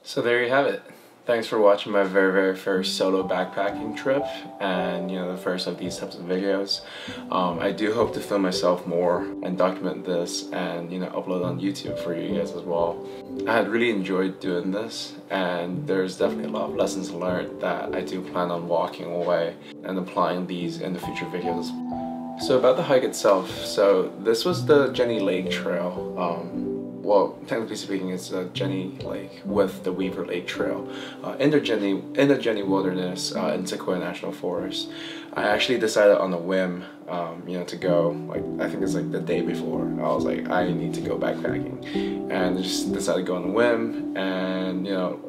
So there you have it. Thanks for watching my very first solo backpacking trip, and the first of these types of videos. I do hope to film myself more and document this and upload on YouTube for you guys as well. I had really enjoyed doing this, and there's definitely a lot of lessons learned that I do plan on walking away and applying these in the future videos. So about the hike itself, so this was the Jennie Lake Trail. Well, technically speaking, it's Jennie Lake with the Weaver Lake Trail in the Jennie Wilderness in Sequoia National Forest. I actually decided on a whim, to go. Like, I think it's like the day before. I was like, I need to go backpacking, and just decided to go on a whim. And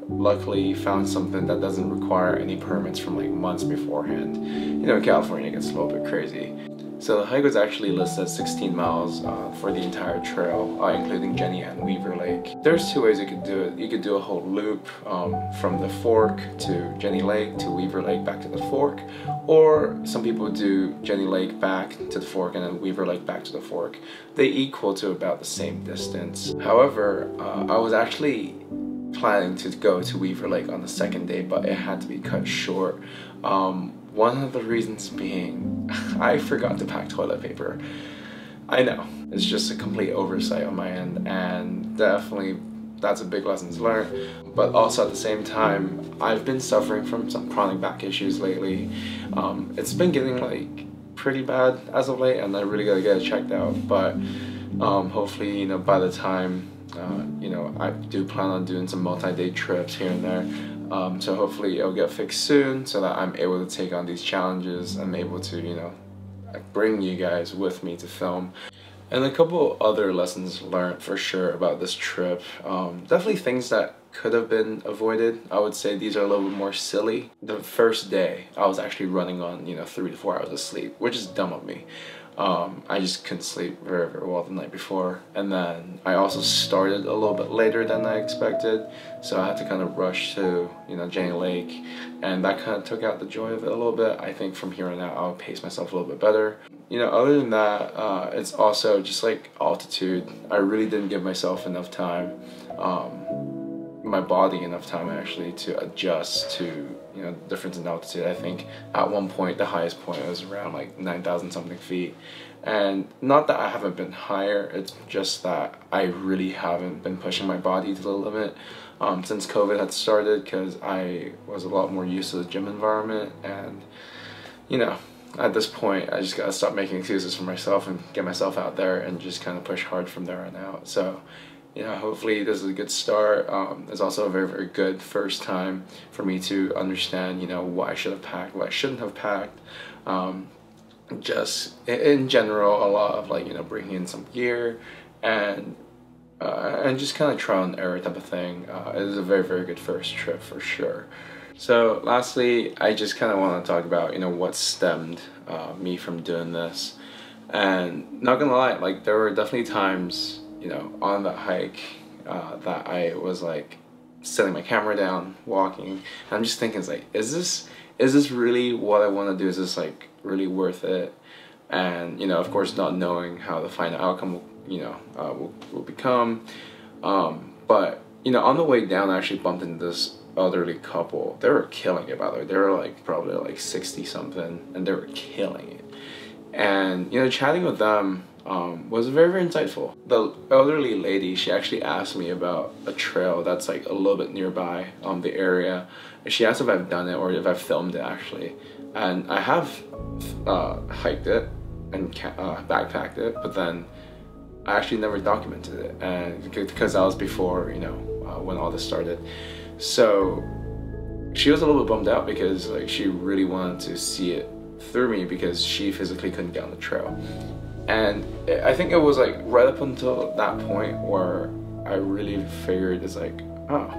luckily found something that doesn't require any permits from like months beforehand. California gets a little bit crazy. So the hike was actually listed at 16 miles for the entire trail, including Jennie and Weaver Lake. There's two ways you could do it. You could do a whole loop from the fork to Jennie Lake to Weaver Lake back to the fork, or some people do Jennie Lake back to the fork and then Weaver Lake back to the fork. They equal to about the same distance. However, I was actually planning to go to Weaver Lake on the second day, but it had to be cut short. One of the reasons being, I forgot to pack toilet paper. I know, it's just a complete oversight on my end, and definitely that's a big lesson learned. But also at the same time, I've been suffering from some chronic back issues lately. It's been getting like pretty bad as of late, and I really gotta get it checked out. But hopefully, by the time I do plan on doing some multi-day trips here and there. So hopefully it'll get fixed soon so that I'm able to take on these challenges. I'm able to, bring you guys with me to film. And a couple other lessons learned for sure about this trip. Definitely things that could have been avoided. I would say these are a little bit more silly. The first day, I was actually running on, 3 to 4 hours of sleep, which is dumb of me. I just couldn't sleep very well the night before, and then I also started a little bit later than I expected, so I had to kind of rush to Jennie Lake, and that kind of took out the joy of it a little bit. I think from here on out I'll pace myself a little bit better. Other than that, it's also just like altitude. I really didn't give myself enough time, my body enough time actually to adjust to difference in altitude. I think at one point the highest point was around like 9,000 something feet, and not that I haven't been higher, it's just that I really haven't been pushing my body to the limit since COVID had started, because I was a lot more used to the gym environment, and at this point I just gotta stop making excuses for myself and get myself out there and just kind of push hard from there on out. So hopefully this is a good start. It's also a very good first time for me to understand, what I should have packed, what I shouldn't have packed. Just in general, a lot of like, bringing in some gear and just kind of trial and error type of thing. It is a very good first trip for sure. So lastly, I just kind of want to talk about, what stemmed me from doing this. And not gonna lie, like there were definitely times on that hike that I was like setting my camera down, walking, and I'm just thinking, it's like, is this really what I want to do? Is this like really worth it? And of course not knowing how the final outcome will become. But on the way down I actually bumped into this elderly couple. They were killing it, by the way. They were like probably like 60 something, and they were killing it. And chatting with them was very insightful. The elderly lady, she actually asked me about a trail that's like a little bit nearby the area. She asked if I've done it or if I've filmed it actually, and I have hiked it and backpacked it, but then I actually never documented it, and because that was before when all this started. So she was a little bit bummed out because like she really wanted to see it through me, because she physically couldn't get on the trail. And I think it was like right up until that point where I really figured it's like, oh,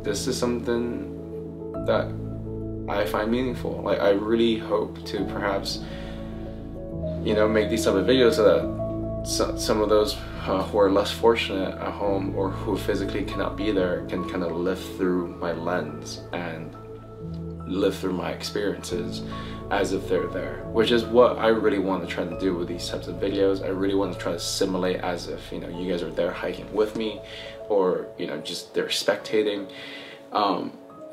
this is something that I find meaningful. Like I really hope to perhaps make these type of videos so that some of those who are less fortunate at home or who physically cannot be there can kind of live through my lens and live through my experiences as if they're there, which is what I really want to try to do with these types of videos. I really want to try to simulate as if you guys are there hiking with me, or you know, just they're spectating.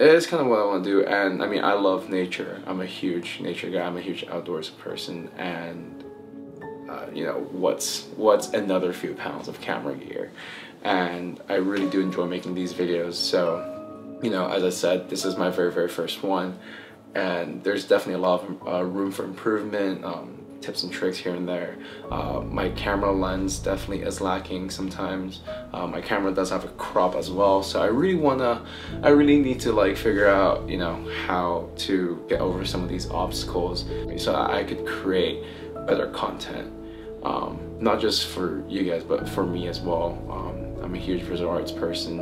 It's kind of what I want to do. And I mean, I love nature. I'm a huge nature guy. I'm a huge outdoors person, and you know, what's another few pounds of camera gear? And I really do enjoy making these videos. So, you know, as I said, this is my very first one, and there's definitely a lot of room for improvement, tips and tricks here and there. My camera lens definitely is lacking sometimes. My camera does have a crop as well, so I really need to like figure out, you know, how to get over some of these obstacles so that I could create better content, not just for you guys but for me as well. I'm a huge visual arts person,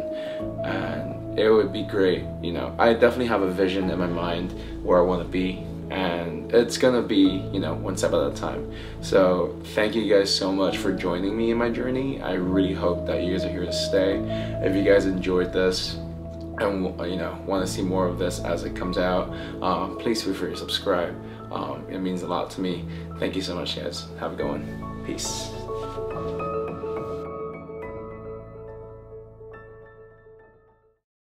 and it would be great, you know, I definitely have a vision in my mind where I want to be, and it's gonna be, you know, one step at a time. So thank you guys so much for joining me in my journey. I really hope that you guys are here to stay. If you guys enjoyed this and you know, want to see more of this as it comes out, please feel free to subscribe. It means a lot to me. Thank you so much, guys. Have a good one. Peace.